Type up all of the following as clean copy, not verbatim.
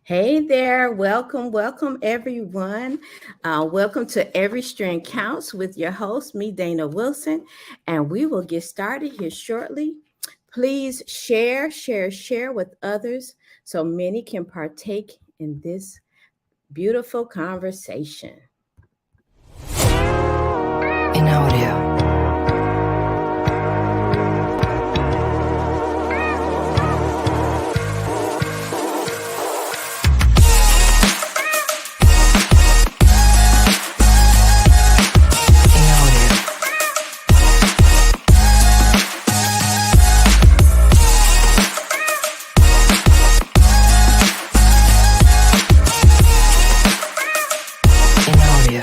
Hey there, welcome everyone. Welcome to Every Strand Counts with your host, me, Dana Wilson, and we will get started here shortly. Please share with others so many can partake in this beautiful conversation. In audio. In audio. In audio.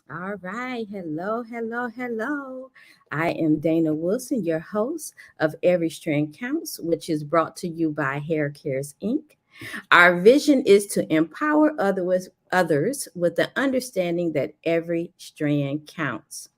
All right. Hello. I am Dana Wilson, your host of Every Strand Counts, which is brought to you by Hair Cares Inc. Our vision is to empower others with the understanding that every strand counts.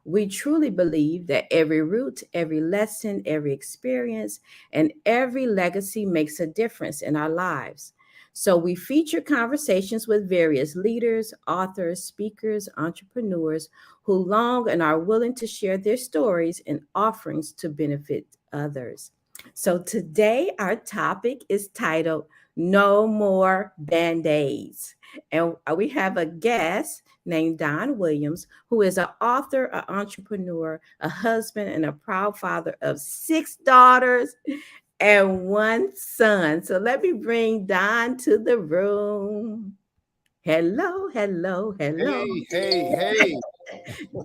We truly believe that every root, every lesson, every experience, and every legacy makes a difference in our lives. So we feature conversations with various leaders, authors, speakers, entrepreneurs who long and are willing to share their stories and offerings to benefit others. So today our topic is titled No More Band-Aids. And we have a guest named Don Williams, who is an author, an entrepreneur, a husband, and a proud father of six daughters and one son. So let me bring Don to the room. Hello. Hey.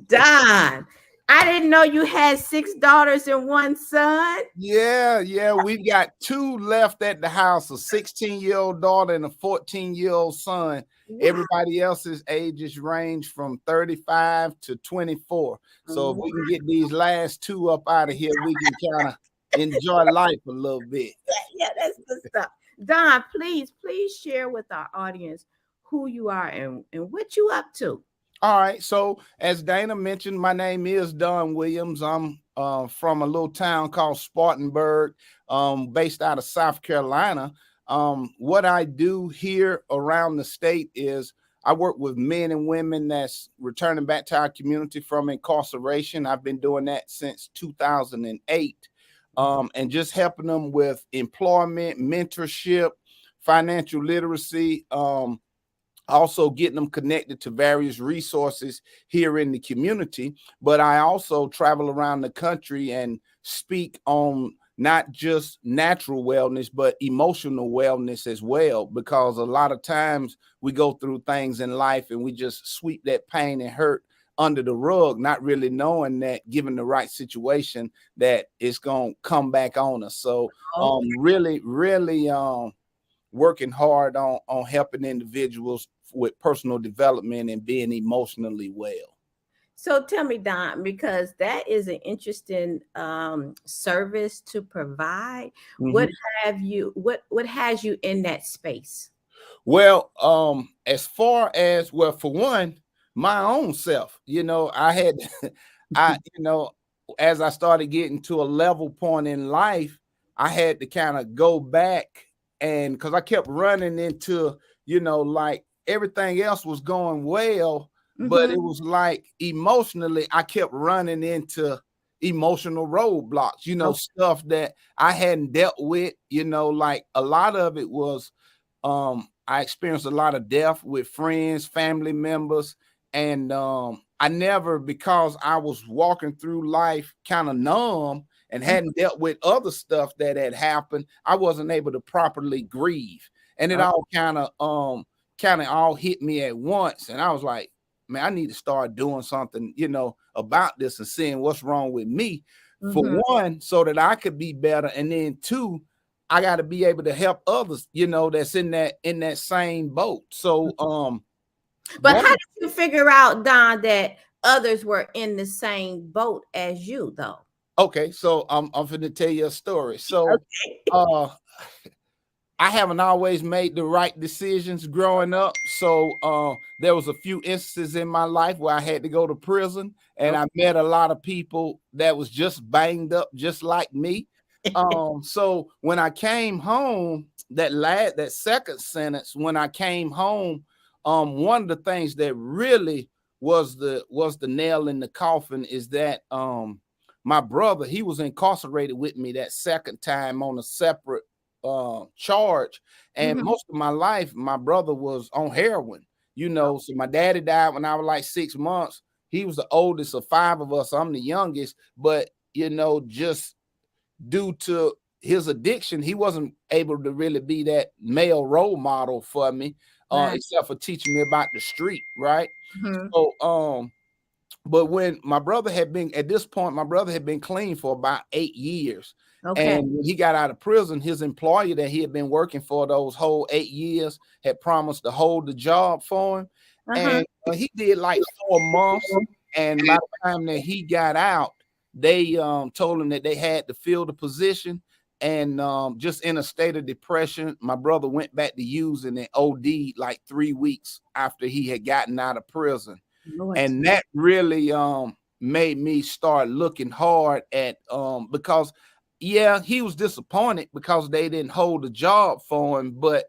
Don, I didn't know you had six daughters and one son. Yeah. We've got two left at the house, a 16-year-old daughter and a 14-year-old son. Wow. Everybody else's ages range from 35 to 24. So if we can get these last two up out of here, we can kind of enjoy life a little bit. Yeah, that's good stuff. Don, please share with our audience who you are and what you up to. All right. So as Dana mentioned, my name is Don Williams. I'm from a little town called Spartanburg, based out of South Carolina. What I do here around the state is I work with men and women that's returning back to our community from incarceration. I've been doing that since 2008, and just helping them with employment, mentorship, financial literacy, also getting them connected to various resources here in the community. But I also travel around the country and speak on not just natural wellness, but emotional wellness as well, because a lot of times we go through things in life and we just sweep that pain and hurt under the rug, not really knowing that given the right situation that it's going to come back on us. So really working hard on helping individuals with personal development and being emotionally well. So tell me, Don, because that is an interesting service to provide. What has you in that space? Well, as far as, well, for one, my own self, I had, as I started getting to a level point in life, I had to kind of go back, and because I kept running into, like everything else was going well, but it was like emotionally, I kept running into emotional roadblocks, stuff that I hadn't dealt with, like a lot of it was, I experienced a lot of death with friends, family members, and I never, because I was walking through life kind of numb and hadn't dealt with other stuff that had happened, I wasn't able to properly grieve. And it all kind of all hit me at once. And I was like, man, I need to start doing something, about this and seeing what's wrong with me. For one, so that I could be better. And then two, I got to be able to help others, that's in that same boat. So, but how did you figure out, Don, that others were in the same boat as you, though? Okay, so I'm going to tell you a story. So, I haven't always made the right decisions growing up. So there was a few instances in my life where I had to go to prison, and I met a lot of people that was just banged up, just like me. So when I came home, that second sentence, when I came home, one of the things that really was the nail in the coffin is that my brother, he was incarcerated with me that second time on a separate charge. And Mhm. most of my life, my brother was on heroin, so my daddy died when I was like 6 months. He was the oldest of five of us. I'm the youngest, but just due to his addiction, he wasn't able to really be that male role model for me, Right. except for teaching me about the street, right? Mhm. So, but when my brother had been at this point, my brother had been clean for about 8 years. Okay. And when he got out of prison, his employer that he had been working for those whole 8 years had promised to hold the job for him. Uh-huh. And he did like 4 months. And by the time that he got out, they told him that they had to fill the position. And just in a state of depression, my brother went back to using and OD'd like 3 weeks after he had gotten out of prison. Lord. And that really made me start looking hard at because he was disappointed because they didn't hold a job for him, but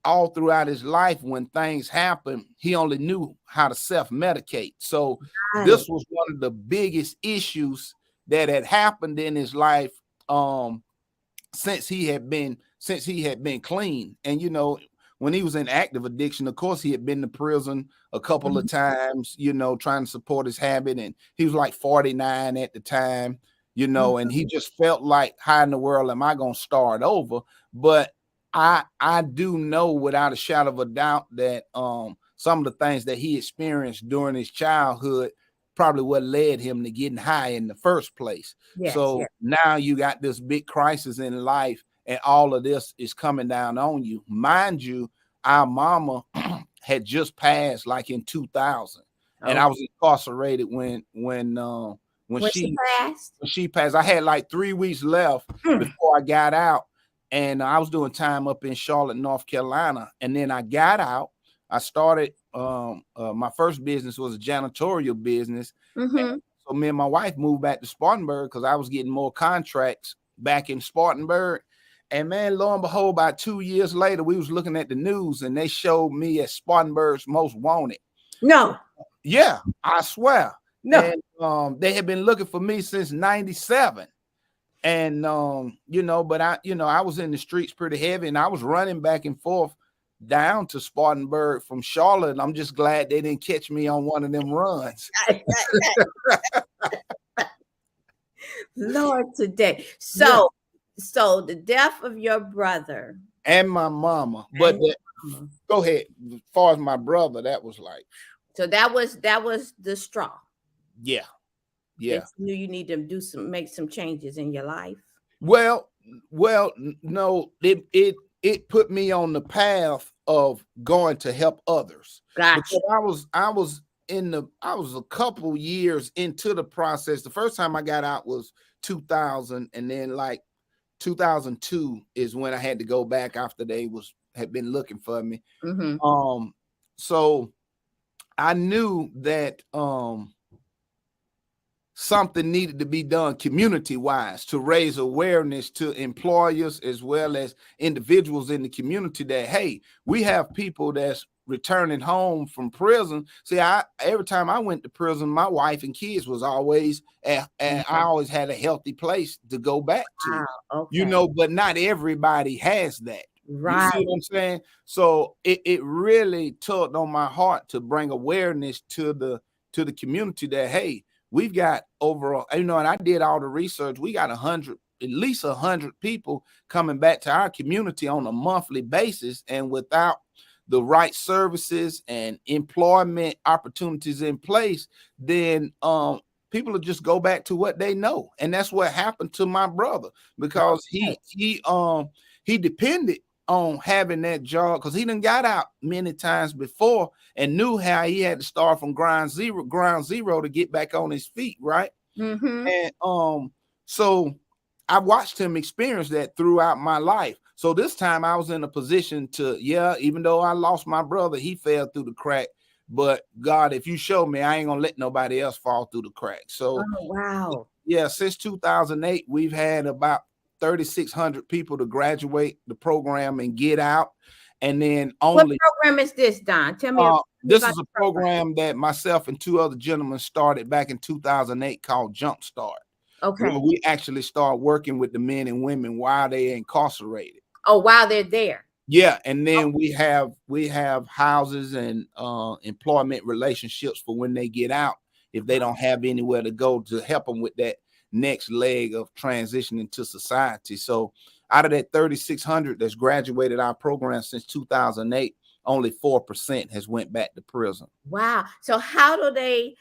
all throughout his life when things happen, he only knew how to self-medicate. So Right. this was one of the biggest issues that had happened in his life since he had been clean. And when he was in active addiction, of course he had been to prison a couple of Mhm. times, trying to support his habit. And he was like 49 at the time, and he just felt like, how in the world am I going to start over? But I do know without a shadow of a doubt that some of the things that he experienced during his childhood probably what led him to getting high in the first place. Yes, So yes. now you got this big crisis in life, and all of this is coming down on you. Mind you, our mama had just passed like in 2000, and I Okay. was incarcerated when When she she passed. when she passed. I had like 3 weeks left Mm. before I got out, and I was doing time up in Charlotte, North Carolina, and then I got out. I started my first business was a janitorial business. Mhm. So me and my wife moved back to Spartanburg because I was getting more contracts back in Spartanburg. And man, lo and behold, about 2 years later, we was looking at the news and they showed me as Spartanburg's most wanted. No. Yeah, I swear. No. And they had been looking for me since 97. And but I was in the streets pretty heavy and I was running back and forth down to Spartanburg from Charlotte. And I'm just glad they didn't catch me on one of them runs. Lord today. Yeah. So the death of your brother And my mama. But and your mama. go ahead. As far as my brother, that was like, So that was the straw yeah. that you knew you need to make some changes in your life. Well, no, it put me on the path of going to help others Gotcha. because I was a couple years into the process. The first time I got out was 2000, and then like 2002 is when I had to go back after they had been looking for me. Mm-hmm. So I knew that something needed to be done community-wise to raise awareness to employers as well as individuals in the community that, hey, we have people that's returning home from prison. See, every time I went to prison, my wife and kids was always and I always had a healthy place to go back to. Wow. Okay. But not everybody has that. You Right. see what I'm saying? So it really tugged on my heart to bring awareness to the community that, hey, we've got overall, and I did all the research. We got at least 100 people coming back to our community on a monthly basis. And without the right services and employment opportunities in place, then people will just go back to what they know. And that's what happened to my brother because he depended on having that job because he done got out many times before and knew how he had to start from ground zero to get back on his feet, right? Mm-hmm. And so I watched him experience that throughout my life. So this time I was in a position to, even though I lost my brother, he fell through the crack. But God, if you show me, I ain't gonna let nobody else fall through the crack. So Oh, wow. since 2008, we've had about 3,600 people to graduate the program and get out. And then What only program is this, Don? Tell me this about is a the program. program that myself and two other gentlemen started back in 2008 called Jumpstart, where Okay. we actually start working with the men and women while they're incarcerated. Oh, while they're there. Yeah, and then we have houses and employment relationships for when they get out, if they don't have anywhere to go, to help them with that next leg of transitioning to society. So out of that 3,600 that's graduated our program since 2008, only 4% has went back to prison. Wow. So how do they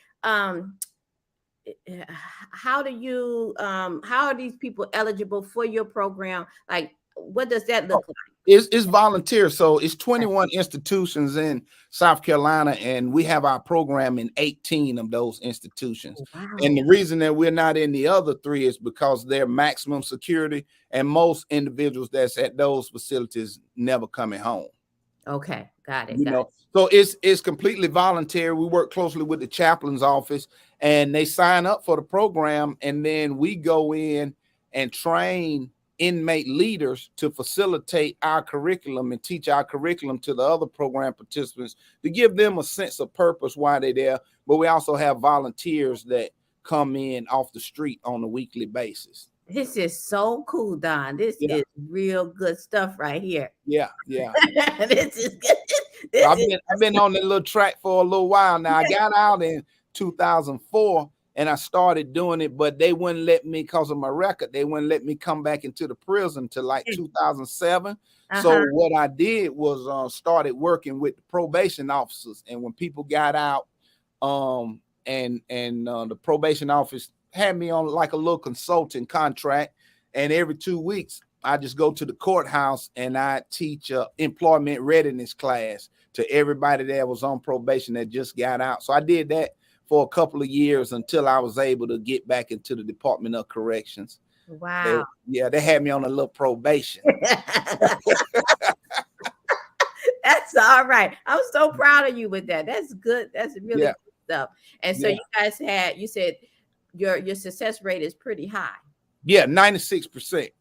how do you how are these people eligible for your program? Like, what does that look like? It's volunteer. So it's 21 institutions in South Carolina, and we have our program in 18 of those institutions. And Wow. the reason that we're not in the other three is because they're maximum security, and most individuals that's at those facilities never coming home. Okay, got it. You Got know, so it's completely voluntary. We work closely with the chaplain's office, and they sign up for the program, and then we go in and train inmate leaders to facilitate our curriculum and teach our curriculum to the other program participants to give them a sense of purpose while they're there. But we also have volunteers that come in off the street on a weekly basis. This is so cool, Don. This Yeah, is real good stuff right here. yeah. This is good. So This I've is been on that little track for a little while now. I got out in 2004 and I started doing it, but they wouldn't let me, because of my record, they wouldn't let me come back into the prison till like 2007. So what I did was started working with the probation officers, and when people got out, and the probation office had me on like a little consulting contract, and every 2 weeks I just go to the courthouse and I teach employment readiness class to everybody that was on probation that just got out. So I did that for a couple of years until I was able to get back into the Department of Corrections. wow. They had me on a little probation. That's all right. I'm so proud of you with that. That's good. That's really Yeah. good stuff. And so Yeah. you guys you said your success rate is pretty high. Yeah, 96%.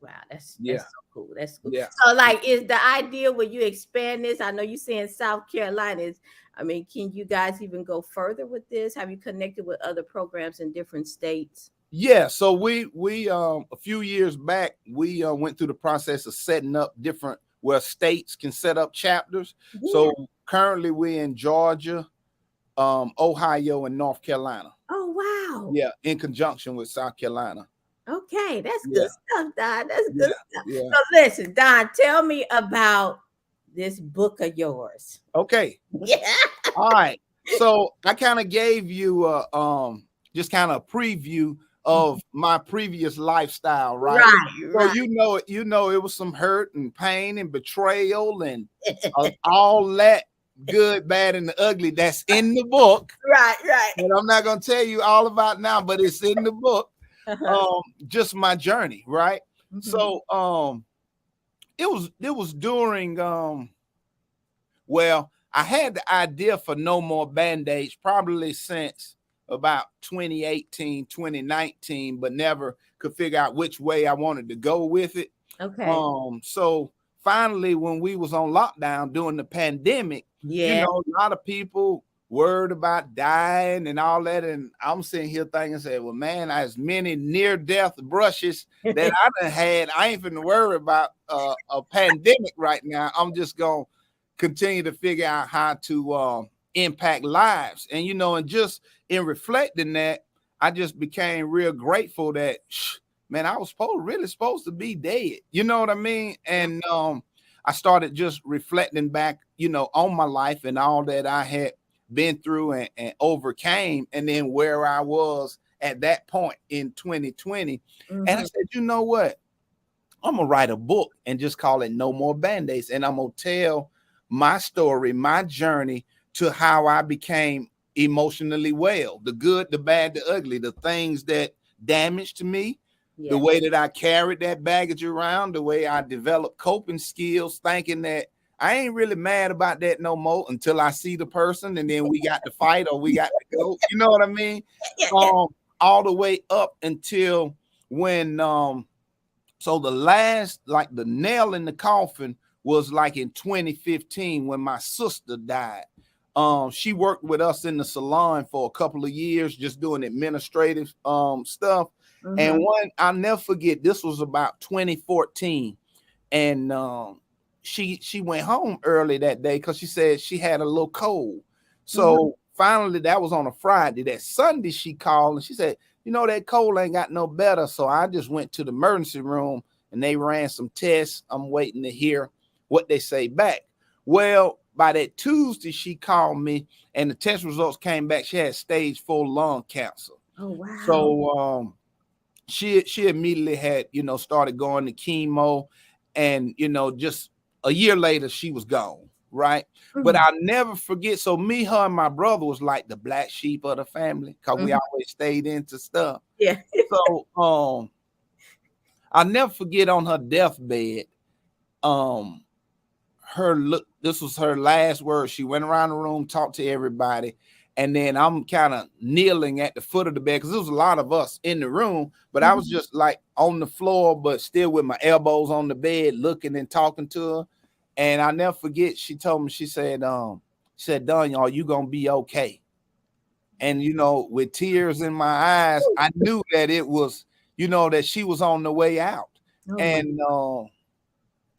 Wow, that's Yeah. so cool. That's cool. Yeah. So, like, is the idea when you expand this? I know you're saying South Carolina is. I mean, can you guys even go further with this? Have you connected with other programs in different states? Yeah, so we a few years back we went through the process of setting up different where states can set up chapters. Yeah. So currently we're in Georgia, Ohio, and North Carolina. Oh, wow. Yeah, in conjunction with South Carolina. Okay, that's Yeah. good stuff, Don. That's good stuff. Yeah. So listen, Don, tell me about this book of yours. Okay. Yeah. All right. So I kind of gave you just kind of a preview of my previous lifestyle, right? Right. So you know it was some hurt and pain and betrayal and all that good, bad, and the ugly that's in the book. Right. And I'm not gonna tell you all about now, but it's in the book. Just my journey, right? Mhm. So it was during well, I had the idea for No More Band-Aids probably since about 2018, 2019, but never could figure out which way I wanted to go with it. Okay. So finally, when we was on lockdown during the pandemic, Yeah. you know, a lot of people worried about dying and all that. And I'm sitting here thinking, say, well, man, as many near-death brushes that I done had, I ain't finna worry about a pandemic right now. I'm just gonna continue to figure out how to impact lives. And you know, and just in reflecting that, I just became real grateful that man, I was really supposed to be dead. You know what I mean? And I started just reflecting back, you know, on my life and all that I had been through and overcame, and then where I was at that point in 2020. Mhm. And I said, you know what? I'm gonna write a book and just call it No More Band-Aids. And I'm gonna tell my story, my journey to how I became emotionally well, the good, the bad, the ugly, the things that damaged me, Yeah. the way that I carried that baggage around, the way I developed coping skills, thinking that I ain't really mad about that no more until I see the person and then we got to fight or we got to go. You know what I mean? Yeah. All the way up until when So the last, like the nail in the coffin was like in 2015 when my sister died. She worked with us in the salon for a couple of years, just doing administrative stuff. And one, I'll never forget, this was about 2014. And she went home early that day because she said she had a little cold. So finally, that was on a Friday. That Sunday, she called and she said, you know, that cold ain't got no better. So I just went to the emergency room and they ran some tests. I'm waiting to hear what they say back. Well, by that Tuesday, she called me and the test results came back. She had stage 4 lung cancer. Oh, wow. So she immediately had, you know, started going to chemo, and, you know, just a year later, she was gone. Right. But I'll never forget. So me, her, and my brother was like the black sheep of the family because we always stayed into stuff. Yeah. So I'll never forget on her deathbed, her look, this was her last words. She went around the room, talked to everybody, and then I'm kind of kneeling at the foot of the bed because there was a lot of us in the room, but I was just like on the floor, but still with my elbows on the bed, looking and talking to her. And I'll never forget, she told me, she said, Don, are you gonna be okay? And, you know, with tears in my eyes, I knew that it was, you know, that she was on the way out. And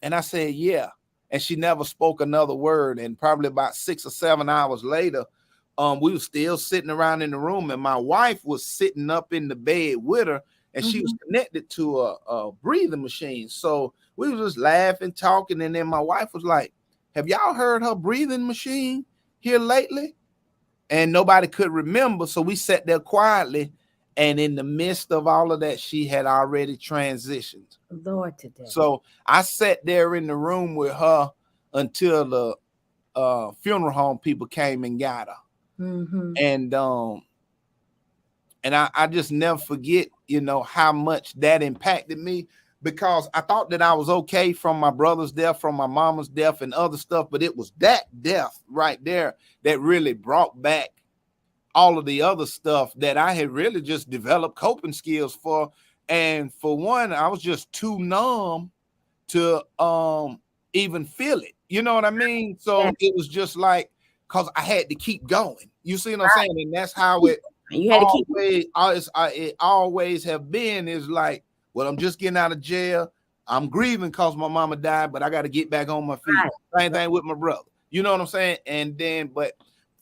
I said, yeah. And she never spoke another word. And probably about 6 or 7 hours later, we were still sitting around in the room, and my wife was sitting up in the bed with her, and she was connected to a breathing machine. So we was just laughing, talking, and then my wife was like, have y'all heard her breathing machine here lately? And nobody could remember. So we sat there quietly, and in the midst of all of that, she had already transitioned. Lord, today. So I sat there in the room with her until the funeral home people came and got her. And I just never forget, you know, how much that impacted me, because I thought that I was okay from my brother's death, from my mama's death and other stuff, but it was that death right there that really brought back all of the other stuff that I had really just developed coping skills for. And for one, I was just too numb to even feel it. You know what I mean? So it was just like, because I had to keep going. You see what I'm saying? And that's how it you had to keep it always have been, is like, well, I'm just getting out of jail. I'm grieving because my mama died, but I got to get back on my feet. Same thing with my brother. You know what I'm saying? And then, but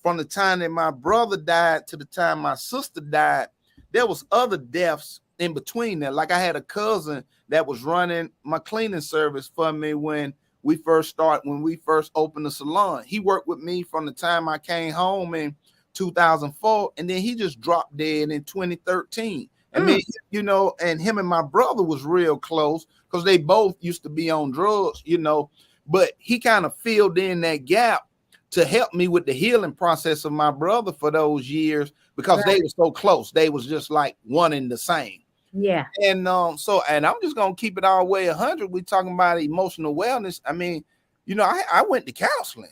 from the time that my brother died to the time my sister died, there was other deaths in between there. Like I had a cousin that was running my cleaning service for me when we first opened the salon. He worked with me from the time I came home in 2004, and then he just dropped dead in 2013. I mean, you know, and him and my brother was real close because they both used to be on drugs, you know, but he kind of filled in that gap to help me with the healing process of my brother for those years, because they were so close. They was just like one and the same. Yeah. And and I'm just gonna keep it all the way 100. We're talking about emotional wellness. I mean, you know, I went to counseling.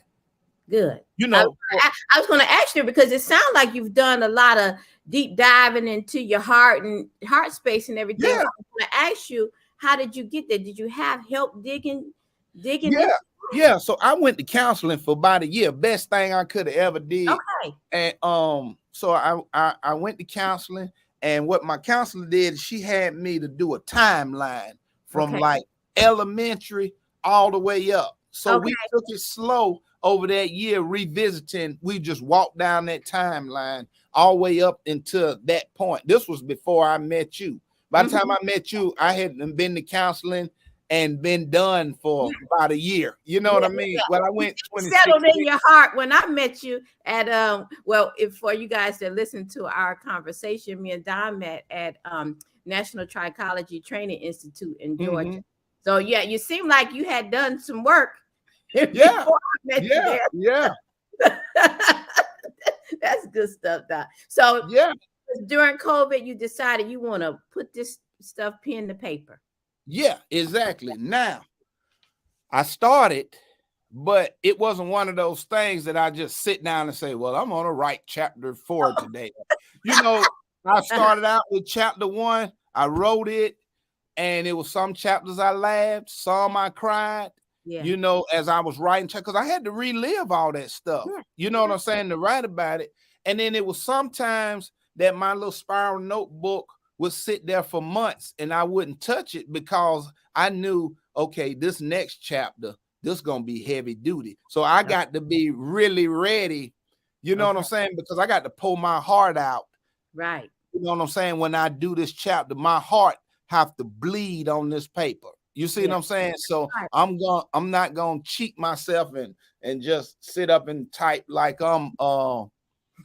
Good. You know, I was going to ask you, because it sounds like you've done a lot of deep diving into your heart and heart space and everything. Yeah. I was going to ask you, how did you get there? Did you have help digging? Yeah. So I went to counseling for about a year. Best thing I could have ever did. Okay. And so I went to counseling, and what my counselor did is she had me to do a timeline from like elementary all the way up. So we took it slow over that year, revisiting. We just walked down that timeline all the way up until that point. This was before I met you. By the time I met you, I hadn't been to counseling and been done for about a year. You know what I mean? Well, I went settled in your heart when I met you at well, if for you guys that listen to our conversation, me and Don met at National Trichology Training Institute in Georgia. So yeah, you seem like you had done some work. Yeah. That's good stuff, Don. So during COVID, you decided you want to put this stuff pen to paper. Yeah, exactly. Now, I started, but it wasn't one of those things that I just sit down and say, well, I'm going to write chapter 4 today. You know, I started out with chapter 1. I wrote it, And it was some chapters I laughed, some I cried, Yeah. you know, as I was writing, because I had to relive all that stuff. Yeah. You know what I'm saying, to write about it. And then it was sometimes that my little spiral notebook would sit there for months and I wouldn't touch it because I knew, okay, this next chapter, this gonna be heavy duty. So I got to be really ready, you know what I'm saying? Because I got to pull my heart out. Right. You know what I'm saying? When I do this chapter, my heart have to bleed on this paper. You see what I'm saying? So Right. I'm not gonna cheat myself and just sit up and type like I'm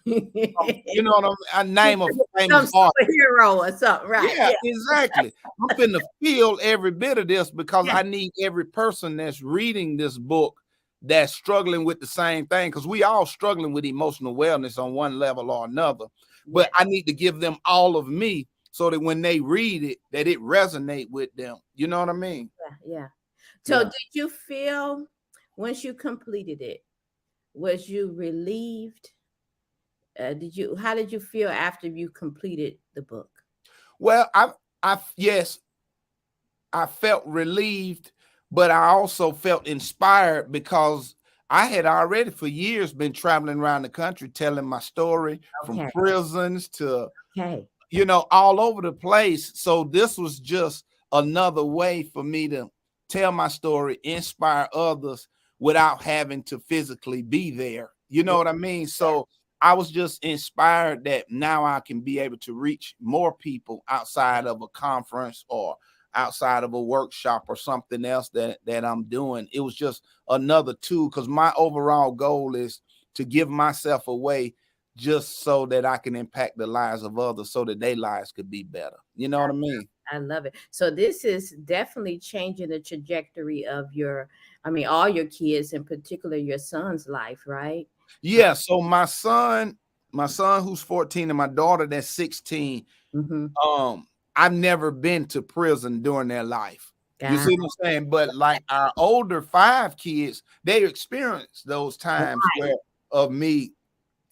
you know what I name a famous Some artist. superhero or something, right? Yeah, exactly. I'm finna feel every bit of this because Yeah. I need every person that's reading this book that's struggling with the same thing, because we all struggling with emotional wellness on one level or another. But I need to give them all of me so that when they read it, that it resonate with them. You know what I mean? Yeah. So Yeah. did you feel once you completed it, was you relieved? How did you feel after you completed the book? Well, yes, I felt relieved, but I also felt inspired because I had already for years been traveling around the country telling my story from Okay. prisons to, Okay. you know, all over the place. So this was just another way for me to tell my story, inspire others without having to physically be there. You know what I mean? So I was just inspired that now I can be able to reach more people outside of a conference or outside of a workshop or something else that I'm doing. It was just another tool, because my overall goal is to give myself away just so that I can impact the lives of others so that their lives could be better. You know what I mean? I love it. So this is definitely changing the trajectory of all your kids, in particular your son's life, right? Yeah. So my son who's 14 and my daughter that's 16, Mm-hmm. I've never been to prison during their life. You Yeah. see what I'm saying? But like our older 5 kids, they experienced those times where of me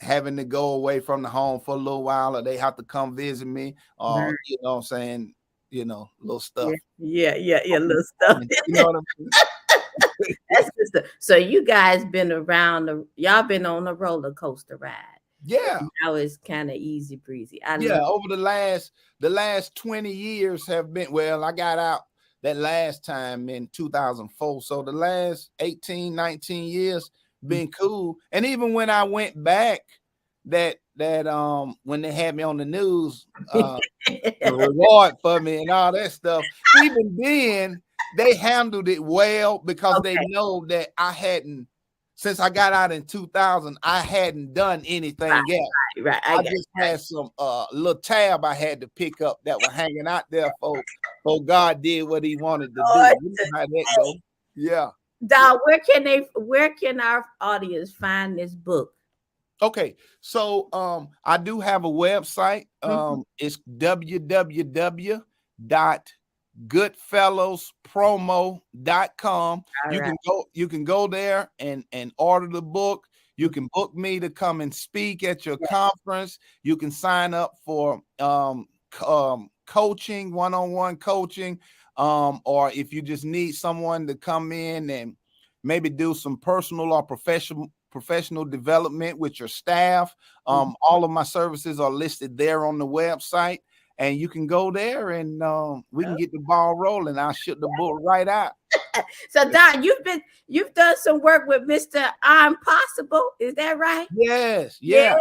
having to go away from the home for a little while, or they have to come visit me, or you know what I'm saying, you know, little stuff. Yeah, little stuff. You know what I mean? That's good stuff. So you guys been y'all been on a roller coaster ride. Yeah. Now it's kind of easy breezy. I Yeah, love over the last 20 years have been, well, I got out that last time in 2004. So the last 18, 19 years been cool. And even when I went back, that when they had me on the news, the reward for me and all that stuff, even then they handled it well because they know that I hadn't, since I got out in 2000, I hadn't done anything else. right. I just had some little tab I had to pick up that was hanging out there for God did what he wanted to do. You know how that go. Yeah. Dog, where can our audience find this book? Okay. So I do have a website. It's www.goodfellowspromo.com. You can go there and order the book. You can book me to come and speak at your conference. You can sign up for coaching, one-on-one coaching, or if you just need someone to come in and maybe do some personal or professional development with your staff. All of my services are listed there on the website, and you can go there and we can get the ball rolling. I'll ship the book right out. So Don, you've done some work with Mr. Impossible, is that right? Yes, yeah.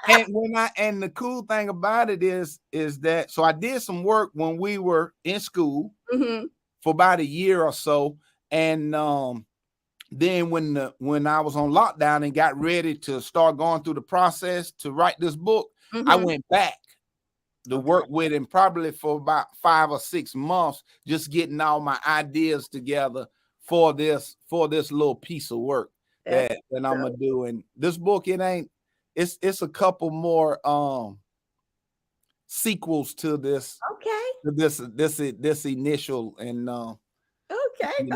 And the cool thing about it is that, so I did some work when we were in school for about a year or so, and then when I was on lockdown and got ready to start going through the process to write this book, I went back to work with him probably for about 5 or 6 months, just getting all my ideas together for this little piece of work that I'm gonna do. And this book, it's a couple more sequels to this. This initial, and we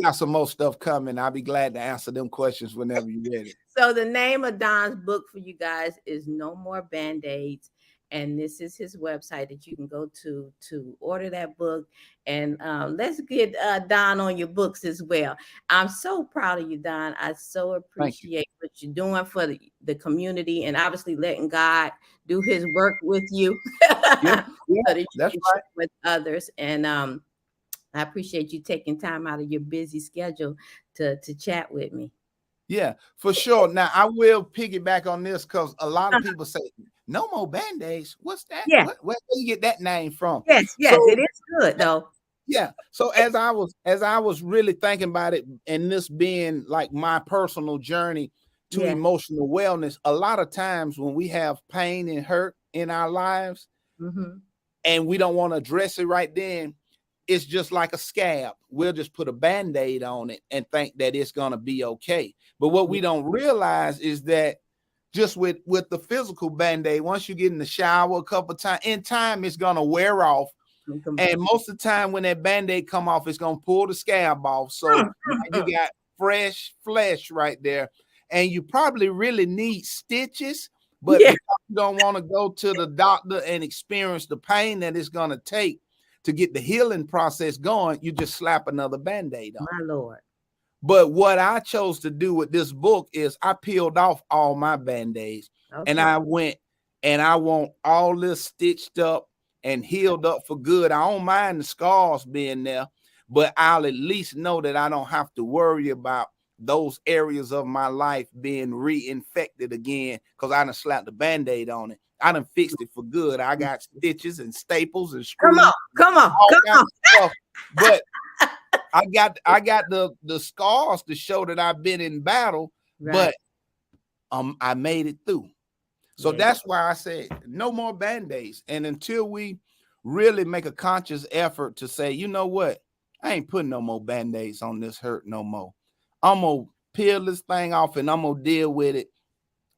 got some more stuff coming. I'll be glad to answer them questions whenever you're ready. So the name of Don's book for you guys is No More Band-Aids, and this is his website that you can go to order that book. And let's get Don on your books as well. I'm so proud of you, Don. I so Thank you. appreciate what you're doing for the community, and obviously letting God do his work with you Yeah, so yeah, that you that's can right. share with others. And I appreciate you taking time out of your busy schedule to chat with me. Yeah, for sure. Now I will piggyback on this because a lot of people say no more band-aids. What's that? Yeah. Where you get that name from? Yes, So yes, it is good though. yeah. So as I was really thinking about it, and this being like my personal journey to Yeah. emotional wellness, a lot of times when we have pain and hurt in our lives Mm-hmm. and we don't want to address it right then, it's just like a scab. We'll just put a band-aid on it and think that it's gonna be okay. But what we don't realize is that just with the physical band-aid, once you get in the shower a couple of times, in time it's gonna wear off. And most of the time when that band-aid come off, it's gonna pull the scab off. So now you got fresh flesh right there. And you probably really need stitches, but Yeah, because you don't want to go to the doctor and experience the pain that it's gonna take to get the healing process going, you just slap another band-aid on. my Lord. But what I chose to do with this book is I peeled off all my band-aids and Okay. I went and I want all this stitched up and healed up for good. I don't mind the scars being there, but I'll at least know that I don't have to worry about those areas of my life being reinfected again because I done slapped the band-aid on it. I done fixed it for good. I got stitches and staples and Come screws, on, come on, all come kinds on. of stuff. But I got the scars to show that I've been in battle, Right. but I made it through. So Yeah. that's why I said no more band-aids. And until we really make a conscious effort to say, you know what, I ain't putting no more band-aids on this hurt no more. I'm gonna peel this thing off and I'm gonna deal with it.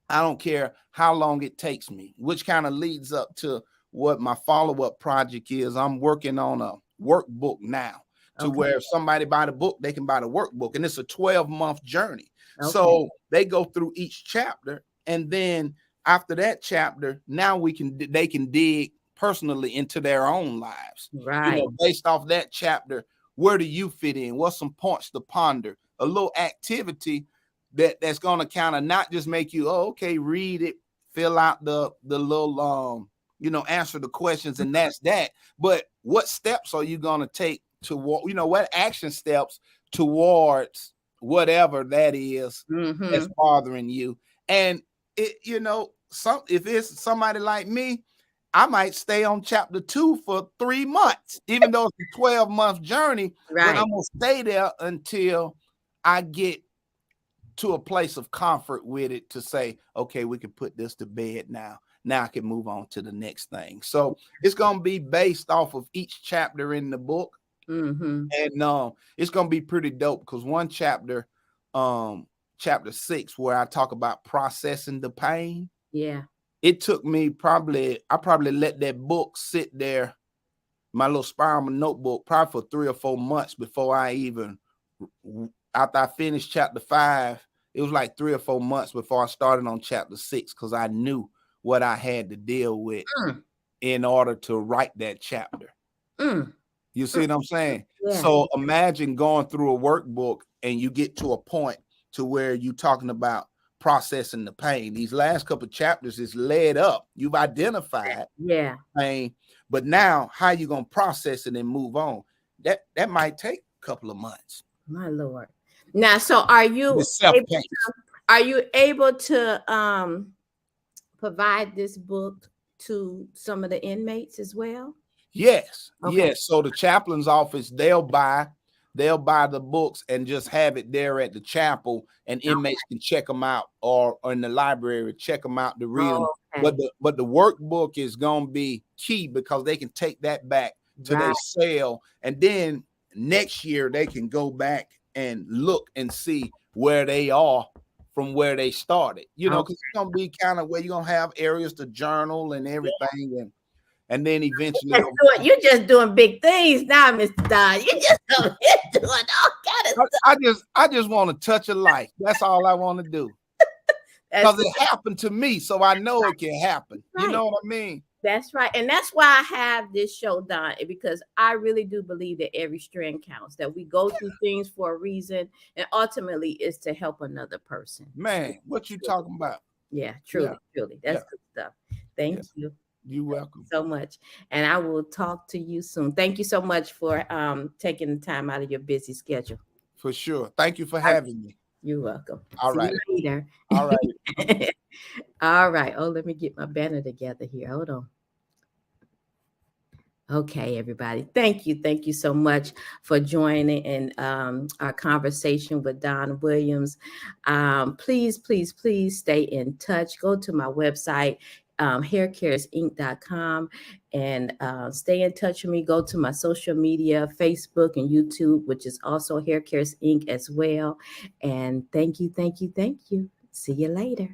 I don't care how long it takes me, which kind of leads up to what my follow-up project is. I'm working on a workbook now to Okay. where if somebody buy the book, they can buy the workbook. And it's a 12-month journey. Okay. So they go through each chapter. And then after that chapter, now they can dig personally into their own lives. Right. Based off that chapter, where do you fit in? What's some points to ponder? A little activity that's going to kind of not just make you, oh, okay, read it, fill out the little answer the questions, and that's that. But what steps are you going to take to what action steps towards whatever that is that's bothering you? And if it's somebody like me, I might stay on chapter 2 for 3 months, even though it's a 12-month journey. Right. But I'm gonna stay there until I get to a place of comfort with it to say, okay, we can put this to bed now. Now I can move on to the next thing. So it's gonna be based off of each chapter in the book. And it's gonna be pretty dope because one chapter, chapter 6, where I talk about processing the pain. Yeah. It took me I probably let that book sit there, my little spiral notebook, probably for 3 or 4 months before after I finished chapter 5, it was like 3 or 4 months before I started on chapter 6 because I knew what I had to deal with in order to write that chapter. You see what I'm saying? Yeah. So imagine going through a workbook and you get to a point to where you're talking about processing the pain. These last couple of chapters is led up. You've identified pain, but now how you gonna process it and move on? That might take a couple of months. My Lord. Now, so are you able to provide this book to some of the inmates as well? Yes. Okay. Yes. So the chaplain's office, they'll buy the books and just have it there at the chapel, and inmates can check them out, or in the library, check them out to read them. Okay. But the workbook is gonna be key because they can take that back to their cell, and then next year they can go back and look and see where they are from where they started. Because it's gonna be kind of where you're gonna have areas to journal and everything, and then eventually you're just doing big things now, Mr. Don. You're just doing all kind of stuff. I just want to touch a life. That's all I want to do. Because it happened to me, so I know it can happen. You know what I mean? That's right. And that's why I have this show done, because I really do believe that every strand counts, that we go through things for a reason, and ultimately it's to help another person. Man, what you talking about? Yeah, Yeah, truly. yeah, That's good stuff. Thank yeah. you You welcome. so much. And I will talk to you soon. Thank you so much for taking the time out of your busy schedule. For sure. Thank you for I- having me. You're welcome. All See right. you later. All right. All right. Oh, let me get my banner together here. Hold on. Okay, everybody. Thank you. Thank you so much for joining in our conversation with Don Williams. Please stay in touch. Go to my website, haircaresinc.com, and stay in touch with me. Go to my social media, Facebook and YouTube, which is also Hair Cares Inc. as well. And thank you. See you later.